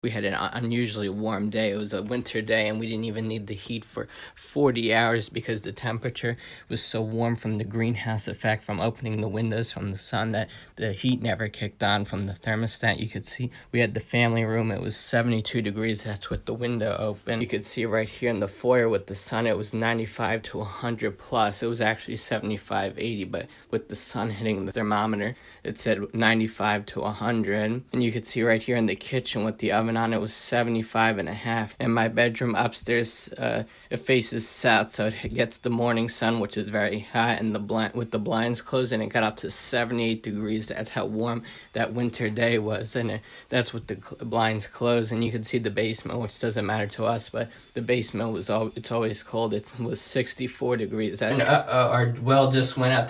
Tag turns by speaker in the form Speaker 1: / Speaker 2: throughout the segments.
Speaker 1: We had an unusually warm day. It was a winter day, and we didn't even need the heat for 40 hours because the temperature was so warm from the greenhouse effect from opening the windows from the sun that the heat never kicked on from the thermostat. You could see we had the family room. It was 72 degrees. That's with the window open. You could see right here in the foyer with the sun, it was 95 to 100 plus. It was actually 75, 80, but with the sun hitting the thermometer, it said 95 to 100. And you could see right here in the kitchen with the oven on, it was 75.5. And my bedroom upstairs, it faces south, so it gets the morning sun, which is very hot, and with the blinds closed, and it got up to 78 degrees. That's how warm that winter day was, and that's with the blinds closed. And you could see the basement, which doesn't matter to us, but the basement it's always cold. It was 64 degrees. And our well just went out.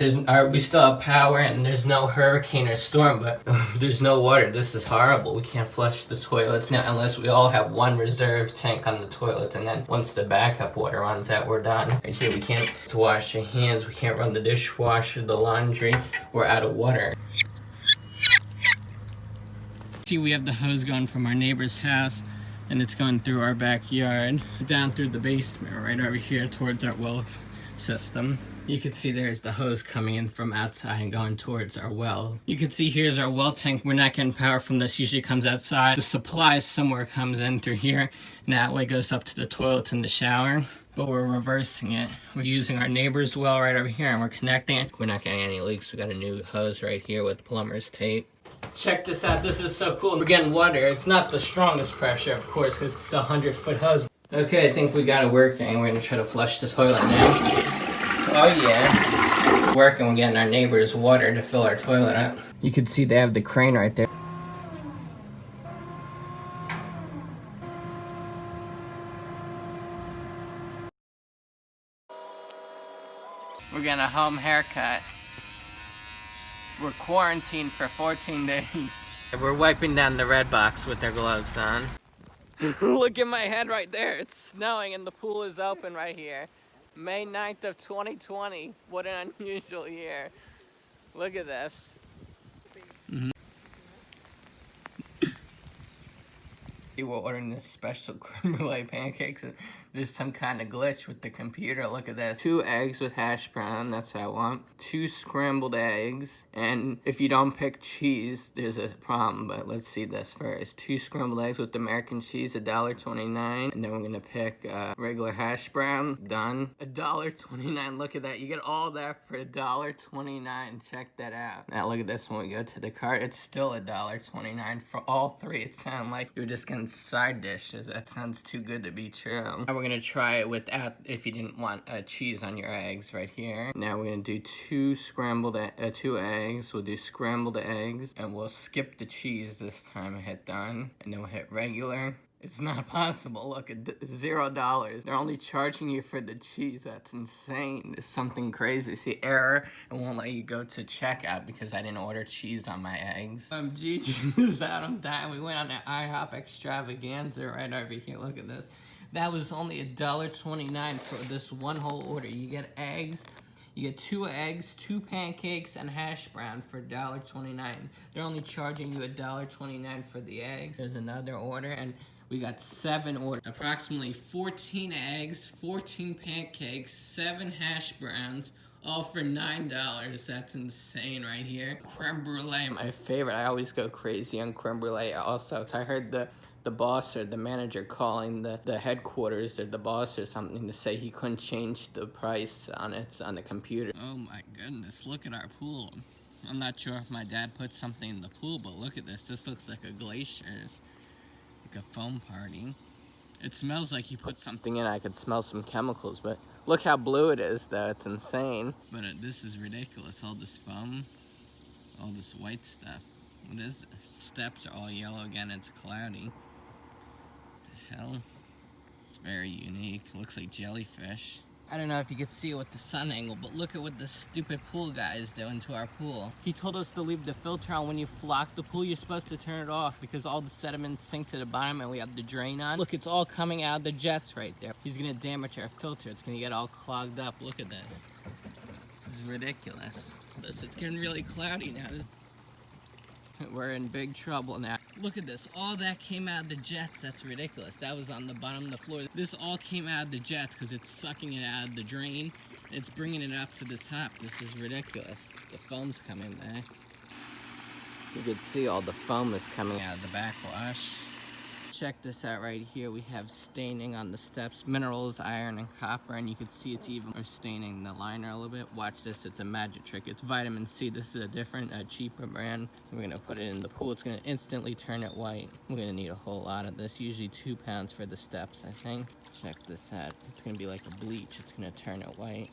Speaker 1: We still have power, and there's no hurricane or storm, but there's no water. This is horrible. We can't flush the toilets now unless we all have one reserve tank on the toilets, and then once the backup water runs out, we're done. Right here, we can't wash our hands, we can't run the dishwasher, the laundry, we're out of water. See, we have the hose going from our neighbor's house, and it's going through our backyard, down through the basement, right over here towards our well system. You can see there's the hose coming in from outside and going towards our well. You can see here's our well tank. We're not getting power from this. Usually comes outside. The supply somewhere comes in through here, and that way goes up to the toilet and the shower. But we're reversing it. We're using our neighbor's well right over here, and we're connecting it. We're not getting any leaks. We got a new hose right here with plumber's tape. Check this out. This is so cool. We're getting water. It's not the strongest pressure, of course, because it's a 100-foot hose. Okay, I think we got it working. We're gonna try to flush the toilet now. Oh yeah, working. We're getting our neighbor's water to fill our toilet up. You can see they have the crane right there. We're getting a home haircut. We're quarantined for 14 days. We're wiping down the red box with our gloves on. Look at my head right there. It's snowing and the pool is open right here. May 9th of 2020. What an unusual year. Look at this. We're ordering this special creme brulee pancakes. There's some kind of glitch with the computer. Look at this. 2 eggs with hash brown, that's what I want. 2 scrambled eggs. And if you don't pick cheese, there's a problem, but let's see this first. 2 scrambled eggs with American cheese, $1.29. And then we're gonna pick regular hash brown. Done. $1.29. Look at that. You get all that for $1.29. Check that out. Now look at this when we go to the cart. It's still $1.29 for all 3. It sounds like you're just getting side dishes. That sounds too good to be true. Now we're gonna try it without, if you didn't want cheese on your eggs right here. Now we're gonna do 2 eggs. We'll do scrambled eggs, and we'll skip the cheese this time and hit done. And then we'll hit regular. It's not possible. Look, at $0. They're only charging you for the cheese. That's insane. There's something crazy. See, error. It won't let you go to checkout because I didn't order cheese on my eggs. I'm GGing this out. I'm dying. We went on an Ihop extravaganza right over here. Look at this. That was only $1.29 for this one whole order. You get eggs. You get 2 eggs, 2 pancakes, and hash brown for $1.29. They're only charging you $1.29 for the eggs. There's another order, and we got 7 orders. Approximately 14 eggs, 14 pancakes, 7 hash browns, all for $9. That's insane right here. Creme brulee, my favorite. I always go crazy on creme brulee also. So I heard the boss or the manager calling the headquarters or the boss or something to say he couldn't change the price on the computer. Oh my goodness, look at our pool. I'm not sure if my dad put something in the pool, but look at this. This looks like a glacier's, like a foam party. It smells like you put something in. I could smell some chemicals, but look how blue it is though. It's insane. But this is ridiculous. All this foam, all this white stuff. What is this? Steps are all yellow again. It's cloudy. Hell, it's very unique. Looks like jellyfish. I don't know if you could see it with the sun angle, but look at what this stupid pool guy is doing to our pool. He told us to leave the filter on when you flock the pool. You're supposed to turn it off because all the sediments sink to the bottom and we have the drain on. Look, it's all coming out of the jets right there. He's gonna damage our filter. It's gonna get all clogged up. Look at this. This is ridiculous. It's getting really cloudy now. We're in big trouble now. Look at this. All that came out of the jets. That's ridiculous. That was on the bottom of the floor. This all came out of the jets because it's sucking it out of the drain. It's bringing it up to the top. This is ridiculous. The foam's coming back. You can see all the foam is coming out of the backwash. Check this out right here. We have staining on the steps, minerals, iron, and copper, and you can see it's even staining the liner a little bit. Watch this, it's a magic trick. It's vitamin C. This is a different, cheaper brand. We're gonna put it in the pool. It's gonna instantly turn it white. We're gonna need a whole lot of this, usually 2 pounds for the steps, I think. Check this out. It's gonna be like a bleach. It's gonna turn it white.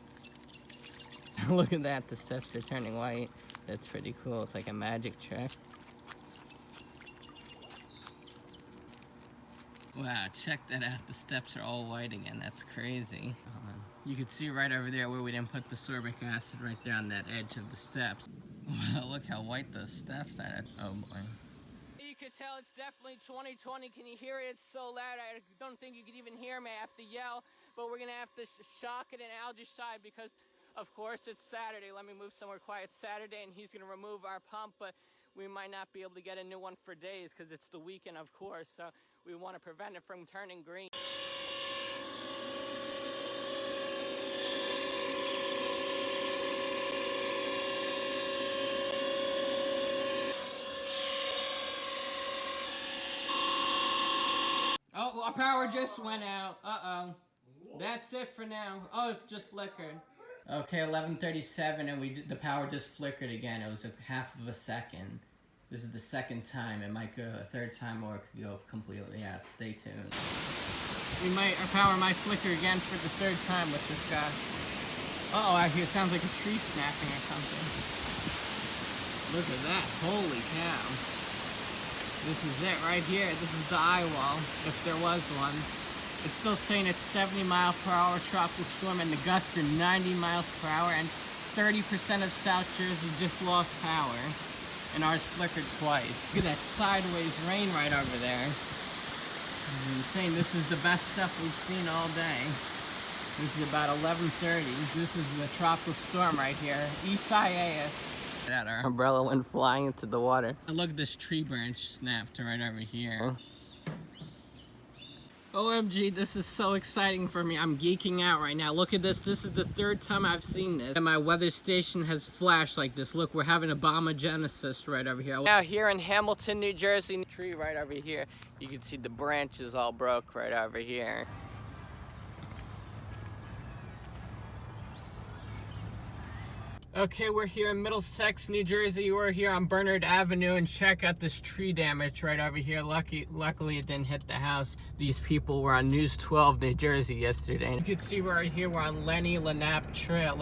Speaker 1: Look at that, the steps are turning white. That's pretty cool. It's like a magic trick. Wow, check that out. The steps are all white again. That's crazy. You can see right over there where we didn't put the sorbic acid right there on that edge of the steps. Wow, look how white those steps are. Oh boy. You could tell it's definitely 2020. Can you hear it? It's so loud. I don't think you could even hear me. I have to yell, but we're gonna have to shock it and algaecide because, of course, it's Saturday. Let me move somewhere quiet. It's Saturday, and he's gonna remove our pump, but we might not be able to get a new one for days because it's the weekend, of course. So we want to prevent it from turning green. Oh, our power just went out. Uh-oh. That's it for now. Oh, it just flickered. Okay, 11:37, and the power just flickered again. It was a half of a second. This is the second time. It might go a third time, or it could go completely out. Stay tuned. Our power might flicker again for the third time with this guy. Uh-oh, I hear it sounds like a tree snapping or something. Look at that. Holy cow. This is it right here. This is the eye wall, if there was one. It's still saying it's 70 mile per hour tropical storm, and the gusts are 90 miles per hour, and 30% of South Jersey just lost power. And ours flickered twice. Look at that sideways rain right over there. This is insane. This is the best stuff we've seen all day. This is about 11:30. This is the tropical storm right here. Isias. That our umbrella went flying into the water. And look, this tree branch snapped right over here. OMG, this is so exciting for me. I'm geeking out right now. Look at this. This is the third time I've seen this. And my weather station has flashed like this. Look, we're having a bombogenesis right over here. Now here in Hamilton, New Jersey, tree right over here. You can see the branches all broke right over here. Okay, we're here in Middlesex, New Jersey. We're here on Bernard Avenue, and check out this tree damage right over here. Luckily, it didn't hit the house. These people were on News 12, New Jersey yesterday. You can see right here, we're on Lenape Trail.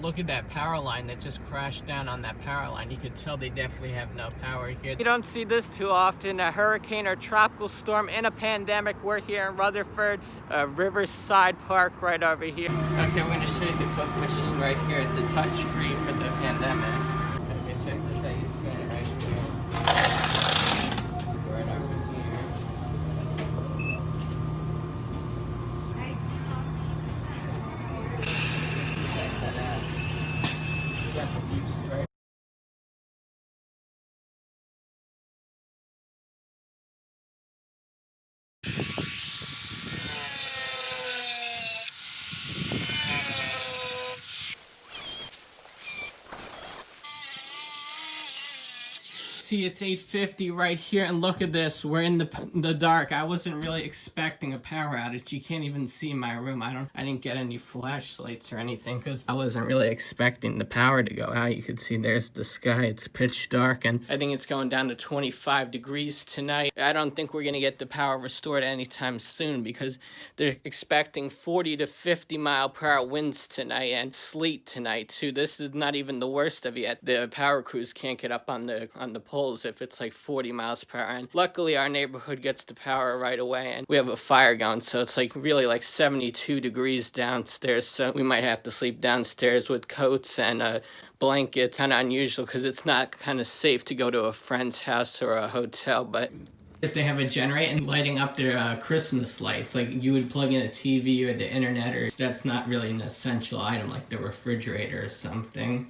Speaker 1: Look at that power line that just crashed down on that power line. You could tell they definitely have no power here. You don't see this too often, a hurricane or tropical storm in a pandemic. We're here in Rutherford, Riverside Park right over here. Okay, I'm gonna show you the Coke machine right here. It's a touch-free for the pandemic. Okay, check this out. You scan it right here. Right over here. Check that out. You got the deep spray. See, it's 8:50 right here, and look at this. We're in the dark. I wasn't really expecting a power outage. You can't even see my room. I didn't get any flashlights or anything because I wasn't really expecting the power to go out. You could see there's the sky. It's pitch dark, and I think it's going down to 25 degrees tonight. I don't think we're gonna get the power restored anytime soon because they're expecting 40 to 50 mile per hour winds tonight and sleet tonight too. This is not even the worst of it yet. The power crews can't get up on the poles if it's like 40 miles per hour. And luckily our neighborhood gets the power right away, and we have a fire going, so it's like really like 72 degrees downstairs, so we might have to sleep downstairs with coats and blankets. Kind of unusual because it's not kind of safe to go to a friend's house or a hotel, but they have a generator and lighting up their Christmas lights. Like you would plug in a TV or the internet, or that's not really an essential item like the refrigerator or something.